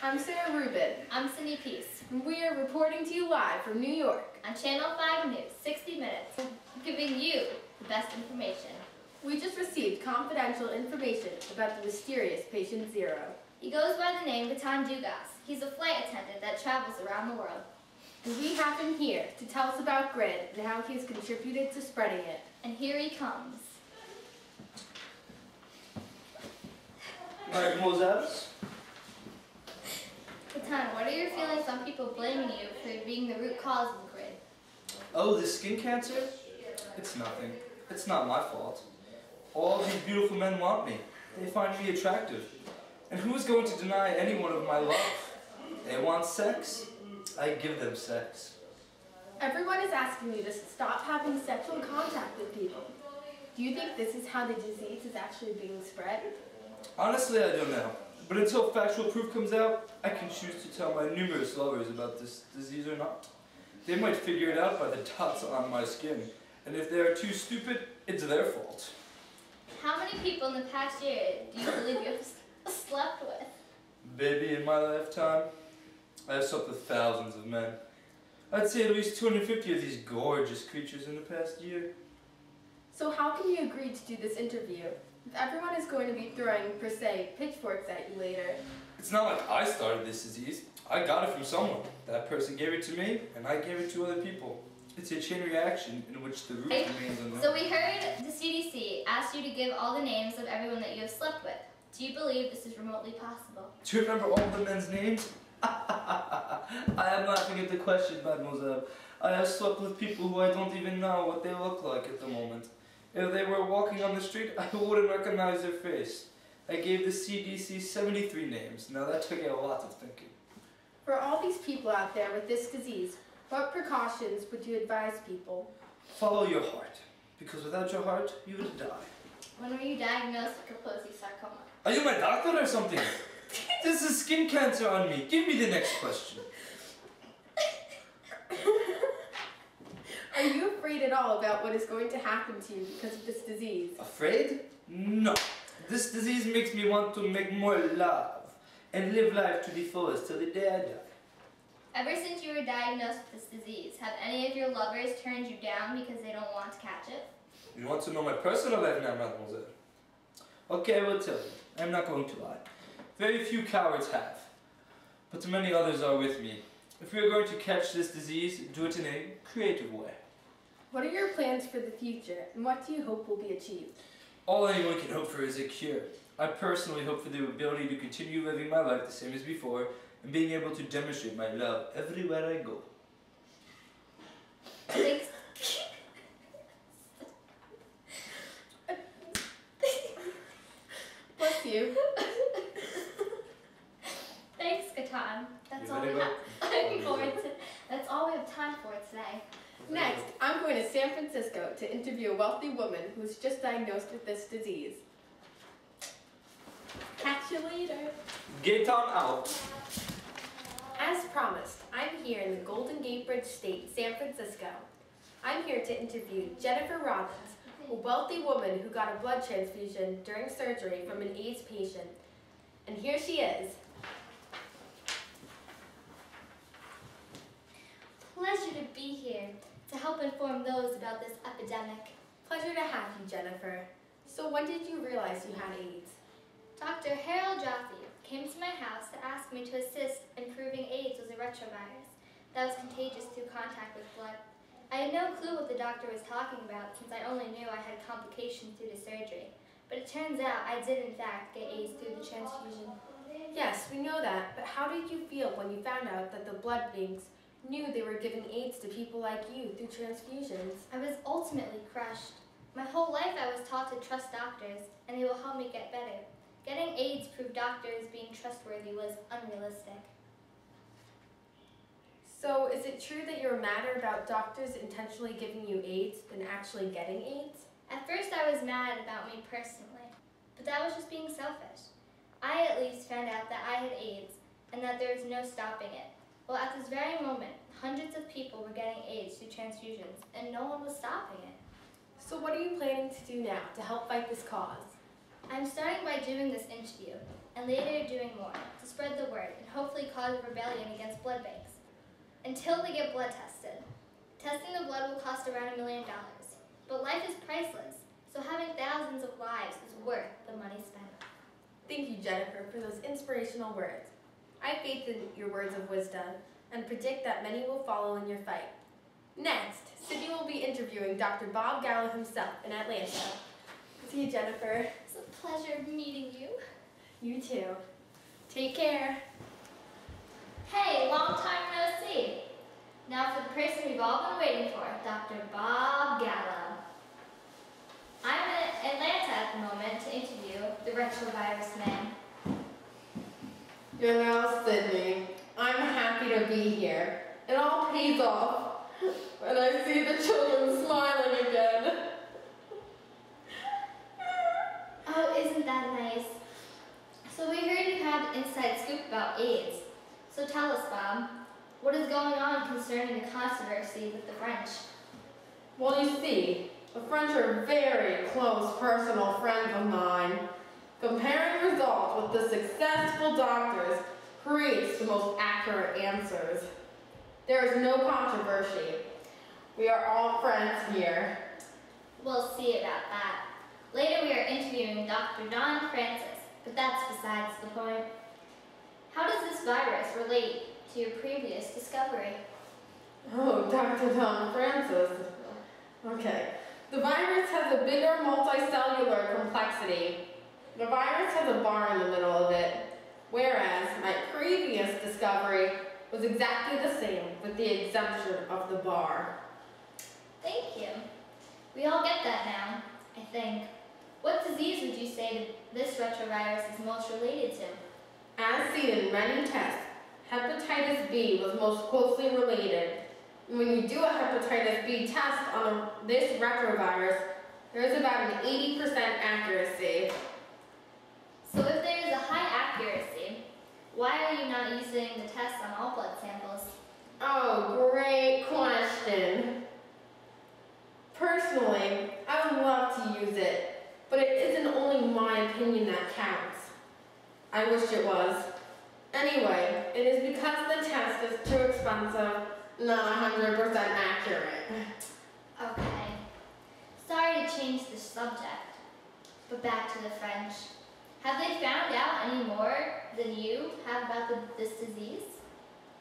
I'm Sarah Rubin. I'm Cindy Peace. And we are reporting to you live from New York. On Channel 5 News, 60 Minutes, giving you the best information. We just received confidential information about the mysterious Patient Zero. He goes by the name Gaetan Dugas. He's a flight attendant that travels around the world. And we have him here to tell us about GRID and how he has contributed to spreading it. And here he comes. Mademoiselle? Gaetan, what are your feelings on people blaming you for being the root cause of the GRID? Oh, the skin cancer? It's nothing. It's not my fault. All these beautiful men want me. They find me attractive. And who is going to deny anyone of my love? They want sex. I give them sex. Everyone is asking you to stop having sexual contact with people. Do you think this is how the disease is actually being spread? Honestly, I don't know. But until factual proof comes out, I can choose to tell my numerous lovers about this disease or not. They might figure it out by the dots on my skin. And if they are too stupid, it's their fault. How many people in the past year do you believe you have slept with? Baby, in my lifetime, I have slept with thousands of men. I'd say at least 250 of these gorgeous creatures in the past year. So how can you agree to do this interview if everyone is going to be throwing, per se, pitchforks at you later? It's not like I started this disease. I got it from someone. That person gave it to me, and I gave it to other people. It's a chain reaction in which the root remains unknown. So we heard the CDC asked you to give all the names of everyone that you have slept with. Do you believe this is remotely possible? Do you remember all the men's names? I am laughing at the question, mademoiselle. I have slept with people who I don't even know what they look like at the moment. If they were walking on the street, I wouldn't recognize their face. I gave the CDC 73 names. Now that took a lot of thinking. For all these people out there with this disease, what precautions would you advise people? Follow your heart, because without your heart, you would die. When were you diagnosed with Kaposi sarcoma? Are you my doctor or something? This is skin cancer on me. Give me the next question. Are you afraid at all about what is going to happen to you because of this disease? Afraid? No. This disease makes me want to make more love and live life to the fullest till the day I die. Ever since you were diagnosed with this disease, have any of your lovers turned you down because they don't want to catch it? You want to know my personal life now, mademoiselle? Okay, I will tell you. I'm not going to lie. Very few cowards have, but many others are with me. If we are going to catch this disease, do it in a creative way. What are your plans for the future, and what do you hope will be achieved? All anyone can hope for is a cure. I personally hope for the ability to continue living my life the same as before, and being able to demonstrate my love everywhere I go. Thanks. Bless you. Thanks, Gaetan. That's You're all we very have. That's all we have time for today. Next, I'm going to San Francisco to interview a wealthy woman who was just diagnosed with this disease. Catch you later. Gaetan out. As promised, I'm here in the Golden Gate Bridge State, San Francisco. I'm here to interview Jennifer Robbins, a wealthy woman who got a blood transfusion during surgery from an AIDS patient. And here she is. Pleasure to be here to help inform those about this epidemic. Pleasure to have you, Jennifer. So when did you realize you had AIDS? Dr. Harold Jaffe came to my house to ask me to assist in proving AIDS was a retrovirus that was contagious through contact with blood. I had no clue what the doctor was talking about since I only knew I had complications through the surgery. But it turns out I did in fact get AIDS through the transfusion. Yes, we know that, but how did you feel when you found out that the blood banks knew they were giving AIDS to people like you through transfusions? I was ultimately crushed. My whole life I was taught to trust doctors, and they will help me get better. Getting AIDS proved doctors being trustworthy was unrealistic. So is it true that you're madder about doctors intentionally giving you AIDS than actually getting AIDS? At first I was mad about me personally, but that was just being selfish. I at least found out that I had AIDS, and that there was no stopping it. Well, at this very moment, hundreds of people were getting AIDS through transfusions, and no one was stopping it. So what are you planning to do now to help fight this cause? I'm starting by doing this interview, and later doing more to spread the word and hopefully cause a rebellion against blood banks. Until they get blood tested. Testing the blood will cost around $1 million, but life is priceless, so having thousands of lives is worth the money spent. Thank you, Jennifer, for those inspirational words. I have faith in your words of wisdom and predict that many will follow in your fight. Next, Sydney will be interviewing Dr. Bob Gallo himself in Atlanta. See you, Jennifer. It's a pleasure meeting you. You too. Take care. Hey, long time no see. Now for the person we've all been waiting for, Dr. Bob Gallo. I'm in Atlanta at the moment to interview the retrovirus man. You know, Sydney, I'm happy to be here. It all pays off when I see the children smiling again. Oh, isn't that nice? So we heard you had an inside scoop about AIDS. So tell us, Bob, what is going on concerning the controversy with the French? Well, you see, the French are very close personal friends of mine. Comparing results with the successful doctors creates the most accurate answers. There is no controversy. We are all friends here. We'll see about that. Later we are interviewing Dr. Don Francis, but that's besides the point. How does this virus relate to your previous discovery? Oh, Dr. Don Francis. Okay. The virus has a bigger multicellular complexity. The virus has a bar in the middle of it, whereas my previous discovery was exactly the same with the exemption of the bar. Thank you. We all get that now, I think. What disease would you say this retrovirus is most related to? As seen in many tests, hepatitis B was most closely related. When you do a hepatitis B test on this retrovirus, there is about an 80% accuracy. So if there is a high accuracy, why are you not using the test on all blood samples? Oh, great question. Personally, I would love to use it, but it isn't only my opinion that counts. I wish it was. Anyway, it is because the test is too expensive, not 100% accurate. Okay. Sorry to change the subject, but back to the French. Have they found out any more than you have about this disease?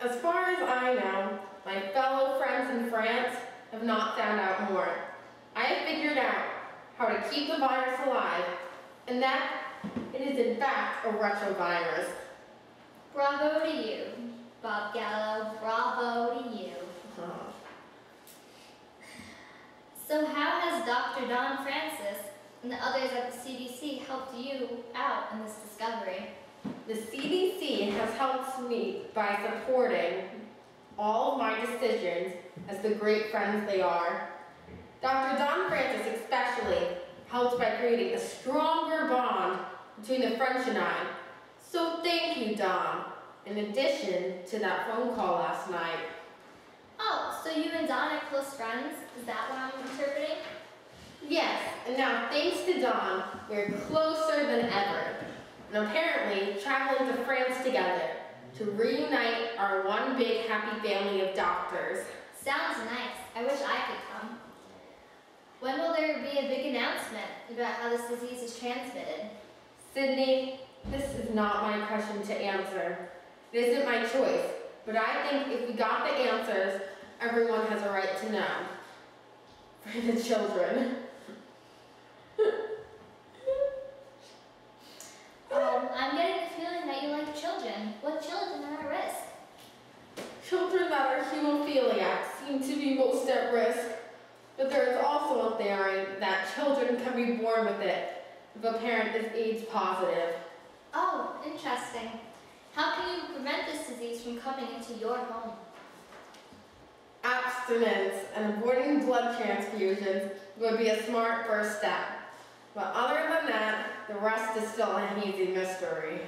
As far as I know, my fellow friends in France have not found out more. I have figured out how to keep the virus alive, and that it is in fact a retrovirus. Bravo to you, Bob Gallo. Bravo to you. So how has Dr. Don Francis and the others at the CDC helped you out in this discovery? The CDC has helped me by supporting all of my decisions as the great friends they are. Dr. Don Francis especially helped by creating a stronger bond between the French and I. So thank you, Don, in addition to that phone call last night. Oh, so you and Don are close friends? Is that what I'm interpreting? Yes, and now thanks to Don, we're closer than ever. And apparently traveling to France together to reunite our one big happy family of doctors. Sounds nice. I wish I could come. When will there be a big announcement about how this disease is transmitted? Sydney, this is not my question to answer. It isn't my choice, but I think if we got the answers, everyone has a right to know. For the children. I'm getting the feeling that you like children. What children are at risk? Children that are hemophiliac seem to be most at risk, but there is also a theory that children can be born with it if a parent is AIDS positive. Oh, interesting. How can you prevent this disease from coming into your home? Abstinence and avoiding blood transfusions would be a smart first step. But other than that, the rest is still a hazy mystery.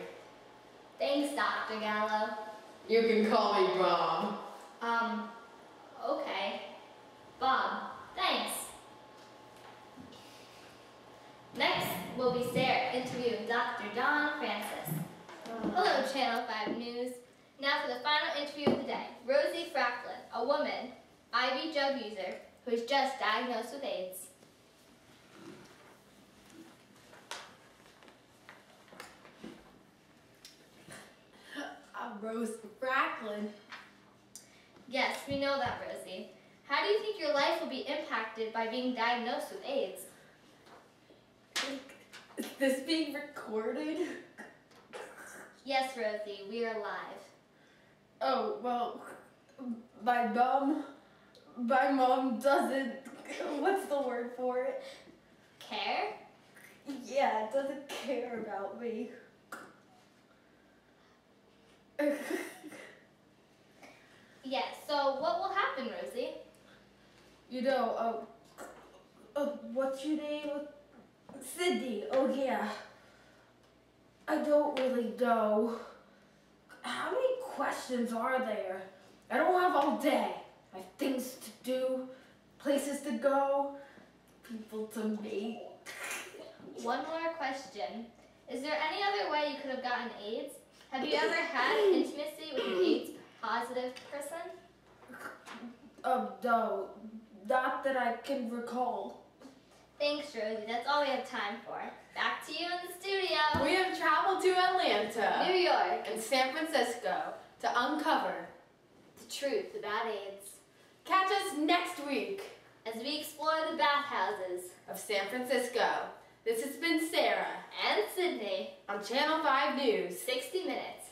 Thanks, Dr. Gallo. You can call me Bob. Okay. Bob, thanks. Next will be Sarah interviewing Dr. Don Francis. Hello, Channel 5 News. Now for the final interview of the day. Rosie Franklin, a woman, IV drug user, who was just diagnosed with AIDS. Rose Franklin. Yes, we know that, Rosie. How do you think your life will be impacted by being diagnosed with AIDS? Is this being recorded? Yes, Rosie, we are live. Oh, well, my mom doesn't, what's the word for it? Care? Yeah, it doesn't care about me. Yes, so what will happen, Rosie? You know, what's your name? Sydney. Oh, yeah. I don't really know. How many questions are there? I don't have all day. I have things to do, places to go, people to meet. One more question. Is there any other way you could have gotten AIDS? Have you ever had intimacy with an AIDS-positive person? No, not that I can recall. Thanks, Rosie. That's all we have time for. Back to you in the studio. We have traveled to Atlanta, New York, and San Francisco to uncover. the truth about AIDS. Catch us next week As we explore the bathhouses of San Francisco. This has been Sarah and Sydney, on Channel 5 News, 60 Minutes,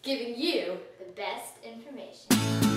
giving you the best information.